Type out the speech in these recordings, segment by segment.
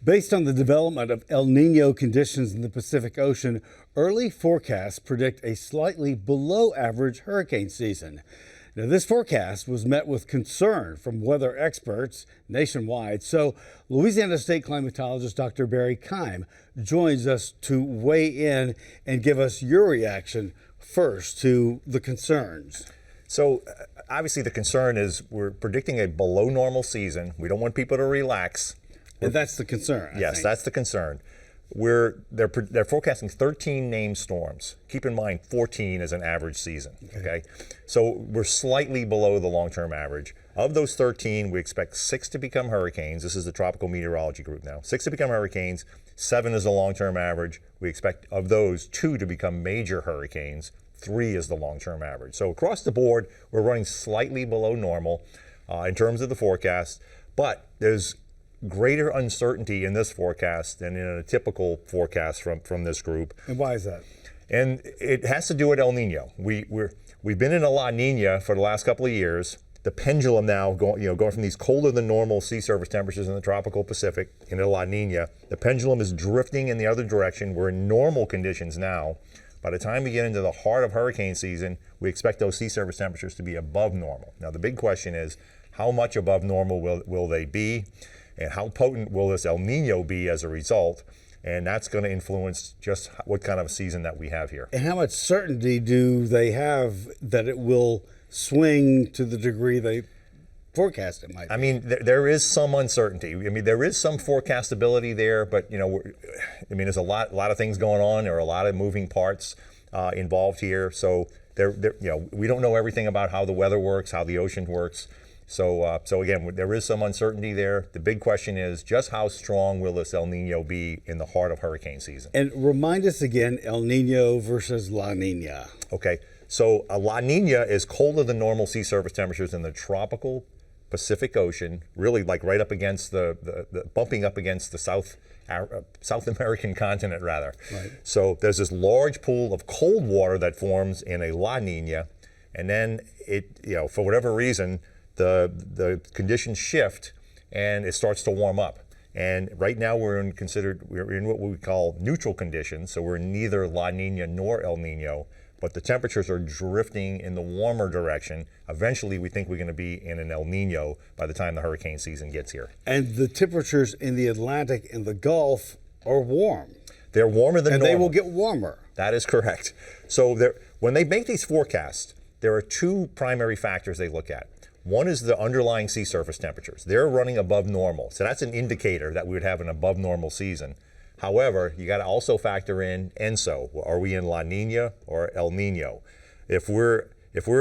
Based on the development of El Nino conditions in the Pacific Ocean, early forecasts predict a slightly below average hurricane season. Now, this forecast was met with concern from weather experts nationwide. So, Louisiana State Climatologist Dr. Keim joins us to weigh in and give us your reaction first to the concerns. So, obviously, the concern is we're predicting a below normal season. We don't want people to relax. And that's the concern. Yes, that's the concern. They're forecasting 13 named storms. Keep in mind, 14 is an average season. Okay, so we're slightly below the long-term average. Of those 13, we expect 6 to become hurricanes. This is the Tropical Meteorology Group now. 6 to become hurricanes. 7 is the long-term average. We expect of those 2 to become major hurricanes. 3 is the long-term average. So across the board, we're running slightly below normal in terms of the forecast, but there's greater uncertainty in this forecast than in a typical forecast from this group. And why is that? And it has to do with El Nino. We've been in a La Nina for the last couple of years. The pendulum now going from these colder than normal sea surface temperatures in the tropical Pacific into La Nina. The pendulum is drifting in the other direction. We're in normal conditions now. By the time we get into the heart of hurricane season, we expect those sea surface temperatures to be above normal. Now the big question is, how much above normal will they be? And how potent will this El Nino be as a result? And that's going to influence just what kind of a season that we have here. And how much certainty do they have that it will swing to the degree they forecast it might be? I mean, there is some uncertainty. I mean, there is some forecastability there, but there's a lot of things going on. There are a lot of moving parts involved here. So we don't know everything about how the weather works, how the ocean works. So again, there is some uncertainty there. The big question is just how strong will this El Nino be in the heart of hurricane season? And remind us again, El Nino versus La Nina. Okay, so a La Nina is colder than normal sea surface temperatures in the tropical Pacific Ocean, really like right up against the bumping up against the South American continent rather. Right. So there's this large pool of cold water that forms in a La Nina, and then for whatever reason, the conditions shift and it starts to warm up. And right now we're in what we call neutral conditions. So we're neither La Nina nor El Nino, but the temperatures are drifting in the warmer direction. Eventually we think we're going to be in an El Nino by the time the hurricane season gets here. And the temperatures in the Atlantic and the Gulf are warm. They're warmer than normal. And they will get warmer. That is correct. So when they make these forecasts, there are 2 primary factors they look at. One is the underlying sea surface temperatures. They're running above normal. So that's an indicator that we would have an above normal season. However, you got to also factor in ENSO. Are we in La Nina or El Nino? If we're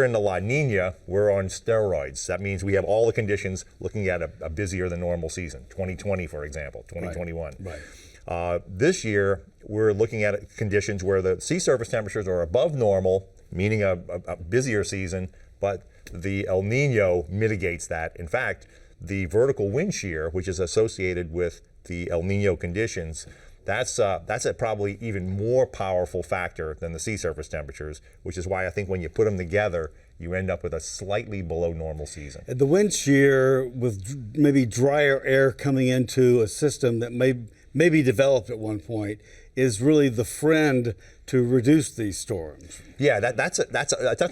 in the La Nina, we're on steroids. That means we have all the conditions looking at a busier than normal season. 2020, for example, 2021. Right. This year, we're looking at conditions where the sea surface temperatures are above normal, meaning a busier season, but the El Nino mitigates that. In fact, the vertical wind shear, which is associated with the El Nino conditions, that's a probably even more powerful factor than the sea surface temperatures, which is why I think when you put them together, you end up with a slightly below normal season. The wind shear with maybe drier air coming into a system that may be developed at one point is really the friend to reduce these storms. Yeah, that's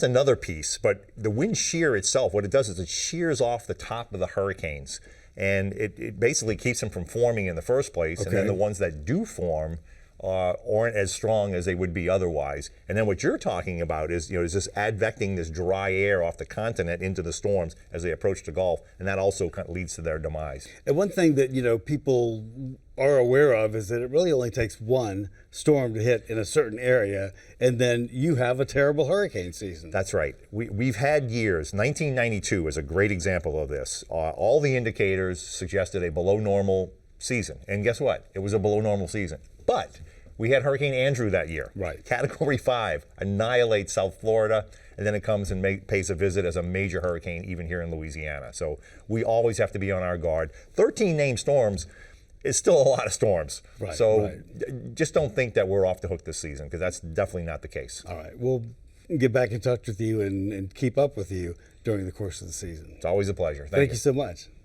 another piece. But the wind shear itself, what it does is it shears off the top of the hurricanes, and it basically keeps them from forming in the first place. Okay. And then the ones that do form aren't as strong as they would be otherwise. And then what you're talking about is this advecting this dry air off the continent into the storms as they approach the Gulf, and that also kind of leads to their demise. And one thing that people are aware of is that it really only takes one storm to hit in a certain area, and then you have a terrible hurricane season. That's right. We've had years. 1992 is a great example of this. All the indicators suggested a below normal season, and guess what? It was a below normal season. But we had Hurricane Andrew that year. Right. Category 5 annihilates South Florida, and then it comes and pays a visit as a major hurricane even here in Louisiana. So we always have to be on our guard. 13 named storms is still a lot of storms. Right, so just don't think that we're off the hook this season, because that's definitely not the case. All right. We'll get back in touch with you and keep up with you during the course of the season. It's always a pleasure. Thank you so much.